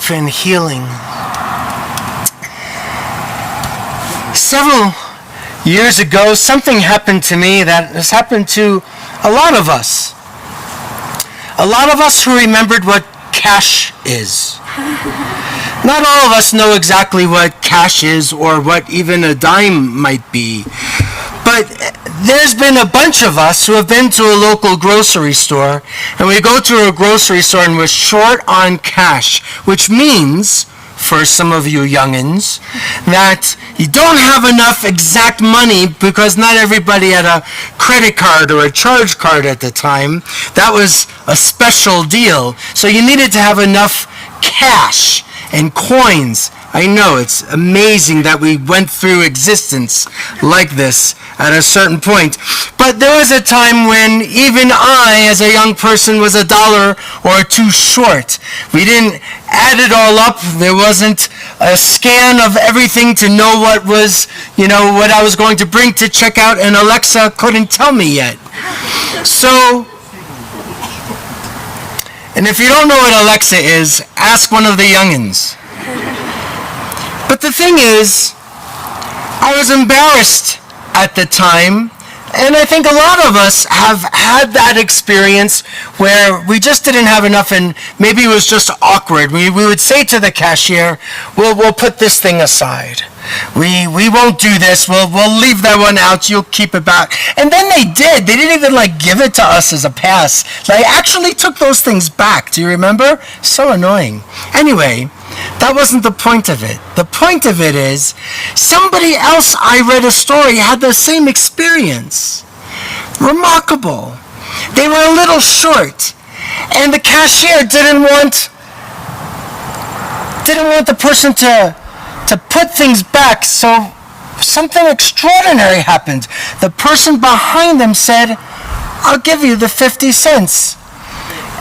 hope and healing. Several years ago, something happened to me that has happened to a lot of us. A lot of us who remembered what cash is. Not all of us know exactly what cash is or what even a dime might be. But there's been a bunch of us who have been to a local grocery store, and we go to a grocery store and we're short on cash, which means, for some of you youngins, that you don't have enough exact money because not everybody had a credit card or a charge card at the time. That was a special deal. So you needed to have enough cash and coins. I know, it's amazing that we went through existence like this at a certain point. But there was a time when even I, as a young person, was $1 or $2 short. We didn't add it all up. There wasn't a scan of everything to know what was, what I was going to bring to check out, and Alexa couldn't tell me yet. So, and if you don't know what Alexa is, ask one of the youngins. But the thing is, I was embarrassed at the time, and I think a lot of us have had that experience where we just didn't have enough, and maybe it was just awkward. We would say to the cashier, we'll put this thing aside. We won't do this. We'll leave that one out. You'll keep it back. And then they did. They didn't even give it to us as a pass. They actually took those things back. Do you remember? So annoying. Anyway, that wasn't the point of it. The point of it is somebody else I read a story had the same experience. Remarkable. They were a little short, and the cashier didn't want the person to put things back, so something extraordinary happened. The person behind them said, "I'll give you the 50 cents.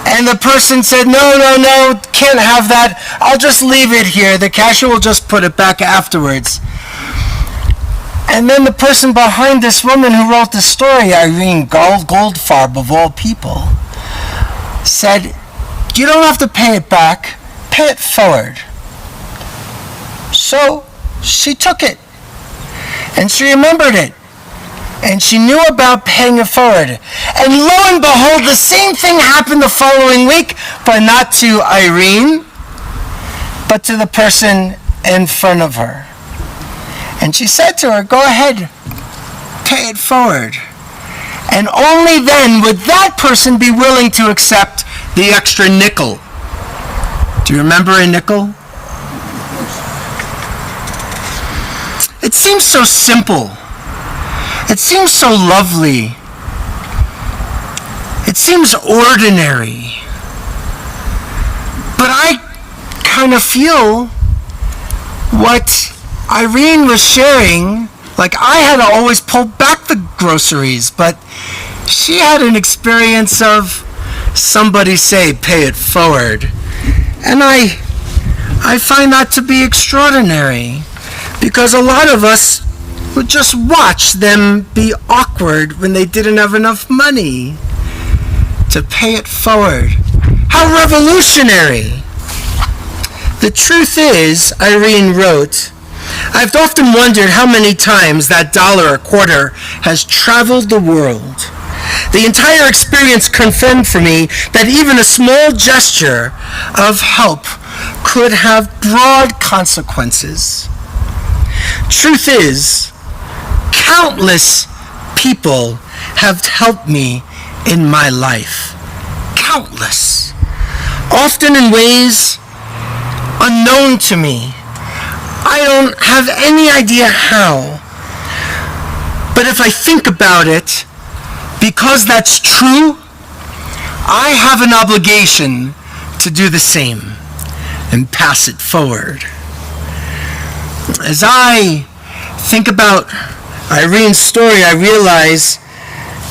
And the person said, no, can't have that. I'll just leave it here. The cashier will just put it back afterwards." And then the person behind this woman who wrote the story, Irene Goldfarb of all people, said, "You don't have to pay it back. Pay it forward." So she took it, and she remembered it, and she knew about paying it forward. And lo and behold, the same thing happened the following week, but not to Irene, but to the person in front of her. And she said to her, "Go ahead, pay it forward." And only then would that person be willing to accept the extra nickel. Do you remember a nickel? It seems so simple. It seems so lovely. It seems ordinary. But I kind of feel what Irene was sharing, like I had to always pull back the groceries, but she had an experience of somebody say, "Pay it forward." And I find that to be extraordinary, because a lot of us would just watch them be awkward when they didn't have enough money to pay it forward. How revolutionary! The truth is, Irene wrote, "I've often wondered how many times that dollar a quarter has traveled the world. The entire experience confirmed for me that even a small gesture of help could have broad consequences. Truth is, countless people have helped me in my life. Countless. Often in ways unknown to me. I don't have any idea how. But if I think about it, because that's true, I have an obligation to do the same and pass it forward." As I think about Irene's story, I realize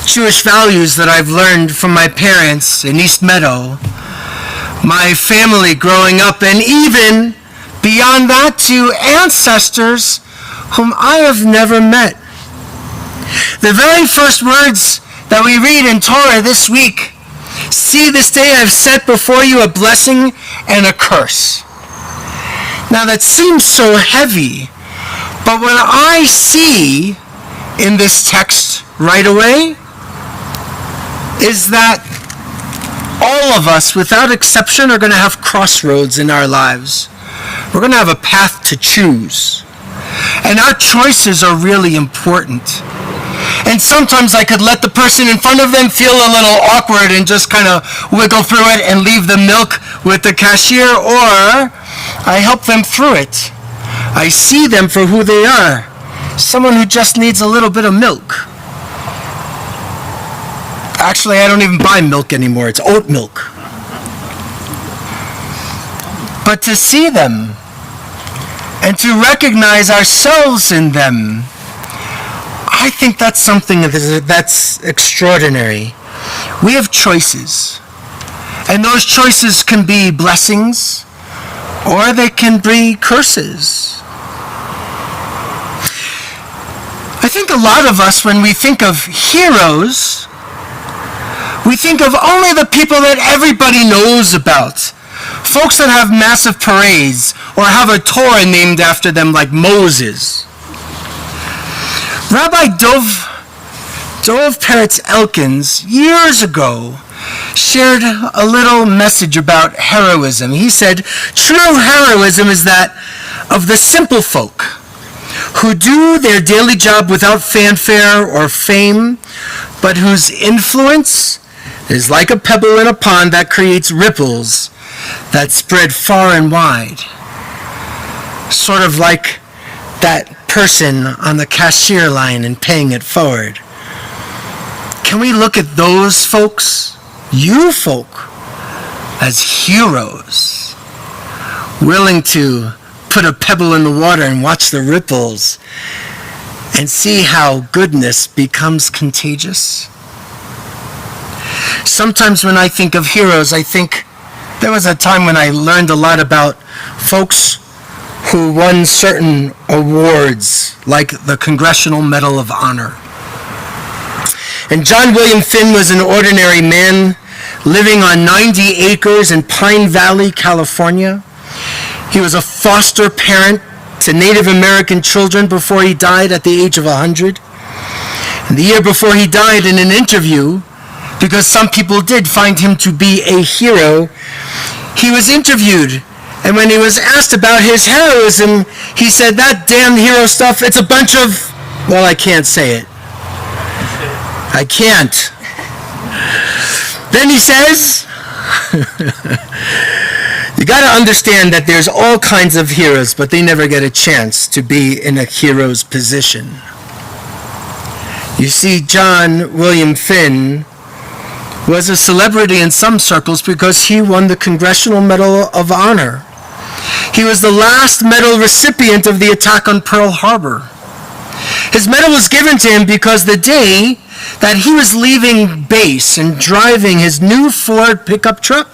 Jewish values that I've learned from my parents in East Meadow, my family growing up, and even beyond that to ancestors whom I have never met. The very first words that we read in Torah this week, "See, this day I've set before you a blessing and a curse." Now that seems so heavy, but what I see in this text right away is that all of us, without exception, are going to have crossroads in our lives. We're going to have a path to choose. And our choices are really important. And sometimes I could let the person in front of them feel a little awkward and just kind of wiggle through it and leave the milk with the cashier, or I help them through it. I see them for who they are. Someone who just needs a little bit of milk. Actually, I don't even buy milk anymore. It's oat milk. But to see them and to recognize ourselves in them, I think that's something that's extraordinary. We have choices. And those choices can be blessings or they can be curses. I think a lot of us, when we think of heroes, we think of only the people that everybody knows about. Folks that have massive parades or have a Torah named after them like Moses. Rabbi Dov Peretz Elkins, years ago, shared a little message about heroism. He said, true heroism is that of the simple folk who do their daily job without fanfare or fame, but whose influence is like a pebble in a pond that creates ripples that spread far and wide. Sort of like that person on the cashier line and paying it forward. Can we look at those folks, you folk, as heroes, willing to put a pebble in the water and watch the ripples and see how goodness becomes contagious? Sometimes when I think of heroes, I think there was a time when I learned a lot about folks who won certain awards, like the Congressional Medal of Honor. And John William Finn was an ordinary man living on 90 acres in Pine Valley, California. He was a foster parent to Native American children before he died at the age of 100. And the year before he died, in an interview, because some people did find him to be a hero, he was interviewed. And when he was asked about his heroism, he said, that damn hero stuff, it's a bunch of, well, I can't say it. I can't. Then he says, you got to understand that there's all kinds of heroes, but they never get a chance to be in a hero's position. You see, John William Finn was a celebrity in some circles because he won the Congressional Medal of Honor. He was the last medal recipient of the attack on Pearl Harbor. His medal was given to him because the day that he was leaving base and driving his new Ford pickup truck,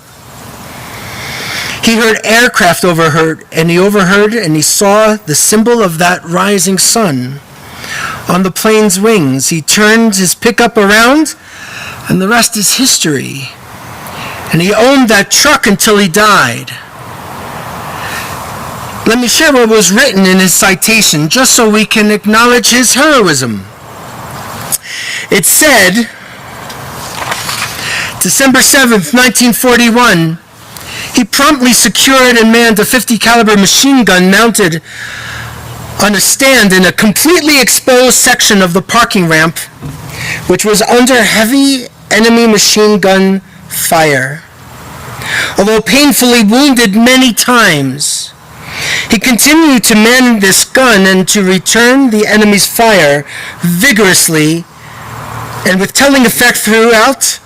he heard aircraft overheard, and he saw the symbol of that rising sun on the plane's wings. He turned his pickup around, and the rest is history. And he owned that truck until he died. Let me share what was written in his citation, just so we can acknowledge his heroism. It said, December 7th, 1941, he promptly secured and manned a .50 caliber machine gun mounted on a stand in a completely exposed section of the parking ramp, which was under heavy enemy machine gun fire. Although painfully wounded many times, he continued to man this gun and to return the enemy's fire vigorously and with telling effect throughout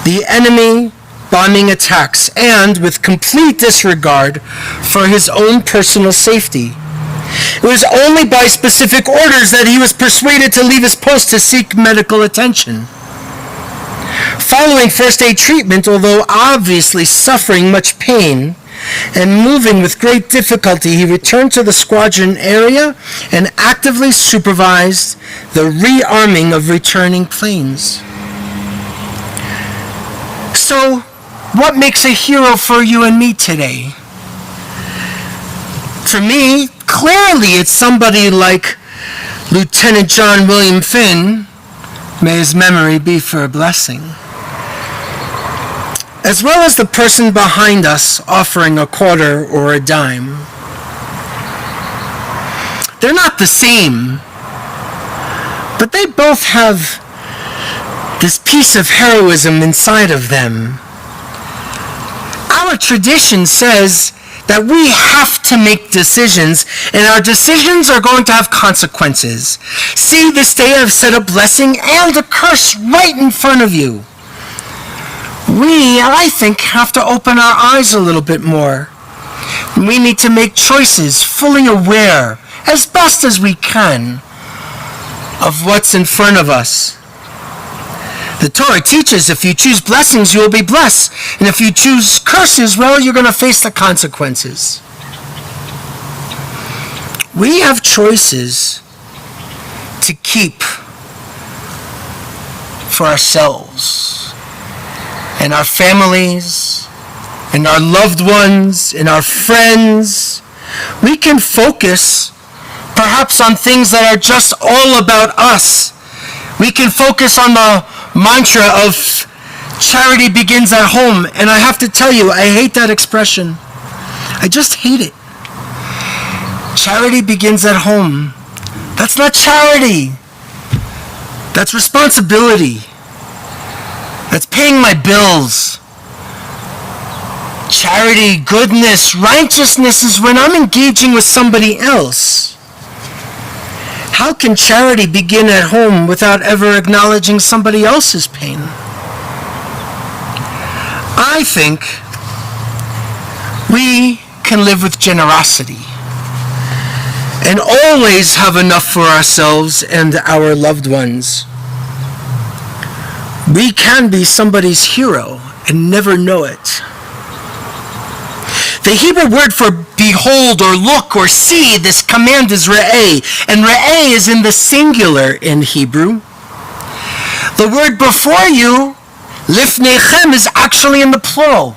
the enemy bombing attacks, and with complete disregard for his own personal safety. It was only by specific orders that he was persuaded to leave his post to seek medical attention. Following first aid treatment, although obviously suffering much pain and moving with great difficulty, he returned to the squadron area and actively supervised the rearming of returning planes. So, what makes a hero for you and me today? for me, clearly it's somebody like Lieutenant John William Finn, may his memory be for a blessing, as well as the person behind us offering a quarter or a dime. They're not the same, but they both have this piece of heroism inside of them. Our tradition says that we have to make decisions, and our decisions are going to have consequences. See, this day I've set a blessing and a curse right in front of you. We, I think, have to open our eyes a little bit more. We need to make choices fully aware, as best as we can, of what's in front of us. The Torah teaches if you choose blessings, you will be blessed. And if you choose curses, well, you're going to face the consequences. We have choices to keep for ourselves and our families and our loved ones and our friends. We can focus perhaps on things that are just all about us. We can focus on the mantra of charity begins at home. And I have to tell you, I hate that expression. I just hate it. Charity begins at home. That's not charity. That's responsibility. That's paying my bills. Charity, goodness, righteousness is when I'm engaging with somebody else. How can charity begin at home without ever acknowledging somebody else's pain? I think we can live with generosity and always have enough for ourselves and our loved ones. We can be somebody's hero and never know it. The Hebrew word for behold or look or see, this command is re'eh, and re'eh is in the singular in Hebrew. The word before you, lifnechem, is actually in the plural.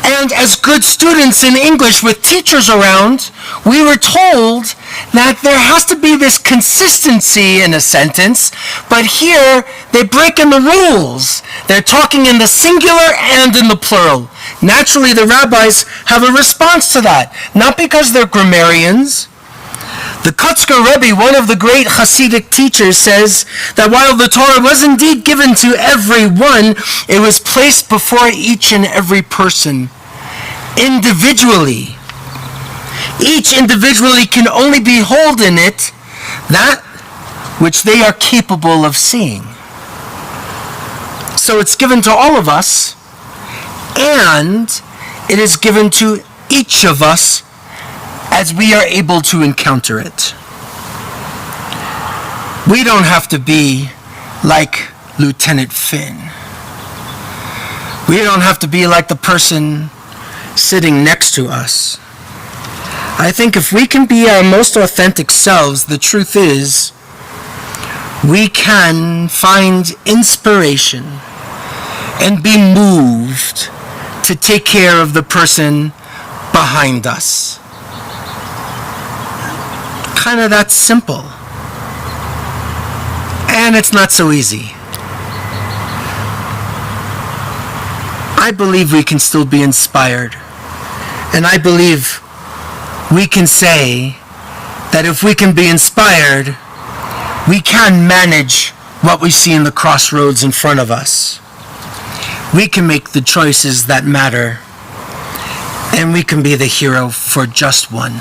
And as good students in English with teachers around, we were told that there has to be this consistency in a sentence, but here they break in the rules. They're talking in the singular and in the plural. Naturally, the rabbis have a response to that, not because they're grammarians. The Kotzker Rebbe, one of the great Hasidic teachers, says that while the Torah was indeed given to everyone, it was placed before each and every person, individually. Each individually can only behold in it that which they are capable of seeing. So it's given to all of us, and it is given to each of us as we are able to encounter it. We don't have to be like Lieutenant Finn. We don't have to be like the person sitting next to us. I think if we can be our most authentic selves, the truth is, we can find inspiration and be moved to take care of the person behind us. Kind of that simple. And it's not so easy. I believe we can still be inspired. And I believe we can say that if we can be inspired, we can manage what we see in the crossroads in front of us. We can make the choices that matter, and we can be the hero for just one.